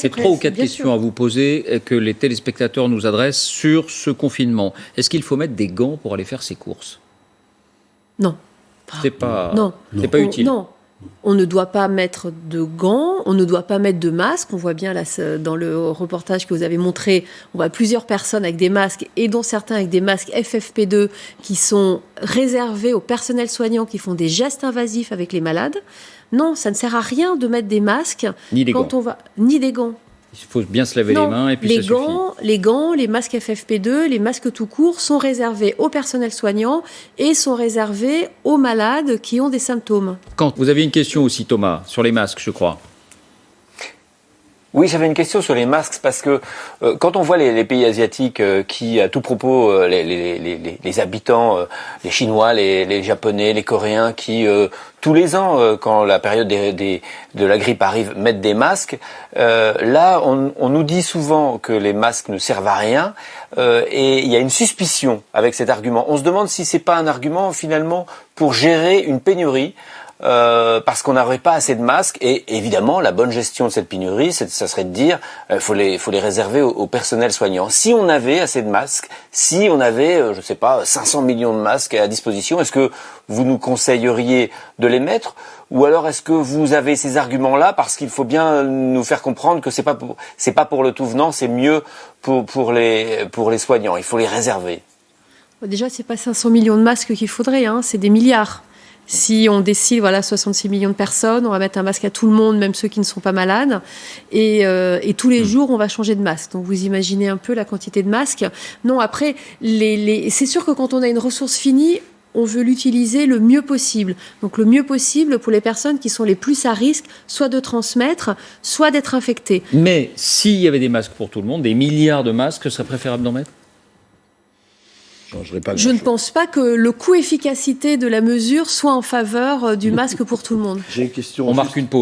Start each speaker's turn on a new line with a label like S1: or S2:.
S1: J'ai 3 ou 4 questions à vous poser que les téléspectateurs nous adressent sur ce confinement. Est-ce qu'il faut mettre des gants pour aller faire ses courses?
S2: Non.
S1: C'est pas,
S2: non.
S1: C'est pas utile.
S2: Non. On ne doit pas mettre de gants, on ne doit pas mettre de masque. On voit bien là, dans le reportage que vous avez montré, on voit plusieurs personnes avec des masques et dont certains avec des masques FFP2 qui sont réservés au personnel soignant qui font des gestes invasifs avec les malades. Non, ça ne sert à rien de mettre des masques
S1: ni des
S2: quand
S1: gants.
S2: on va ni des gants.
S1: Il faut bien se laver les mains et puis
S2: les
S1: ça
S2: gants,
S1: suffit.
S2: Les gants, les masques FFP2, les masques tout court sont réservés au personnel soignant et sont réservés aux malades qui ont des symptômes.
S1: Quand vous avez une question aussi, Thomas, sur les masques, je crois.
S3: Oui, j'avais une question sur les masques parce que quand on voit les pays asiatiques qui, à tout propos, les habitants, les Chinois, les Japonais, les Coréens, qui tous les ans, quand la période de la grippe arrive, mettent des masques, là, on nous dit souvent que les masques ne servent à rien et il y a une suspicion avec cet argument. On se demande si c'est pas un argument finalement pour gérer une pénurie. Parce qu'on n'aurait pas assez de masques et évidemment la bonne gestion de cette pénurie, ça serait de dire faut les réserver au personnel soignant. Si on avait assez de masques, si on avait je sais pas 500 millions de masques à disposition, est-ce que vous nous conseilleriez de les mettre ou alors est-ce que vous avez ces arguments-là parce qu'il faut bien nous faire comprendre que c'est pas pour le tout venant, c'est mieux pour les soignants, il faut les réserver.
S2: Déjà, c'est pas 500 millions de masques qu'il faudrait, c'est des milliards. Si on décide, 66 millions de personnes, on va mettre un masque à tout le monde, même ceux qui ne sont pas malades. Et tous les jours, on va changer de masque. Donc, vous imaginez un peu la quantité de masques. Non, après, c'est sûr que quand on a une ressource finie, on veut l'utiliser le mieux possible. Donc, le mieux possible pour les personnes qui sont les plus à risque, soit de transmettre, soit d'être infectées.
S1: Mais s'il y avait des masques pour tout le monde, des milliards de masques, ce serait préférable d'en mettre?
S2: Je ne pense pas que le coût-efficacité de la mesure soit en faveur du masque pour tout le monde.
S4: J'ai une question.
S1: On marque une pause.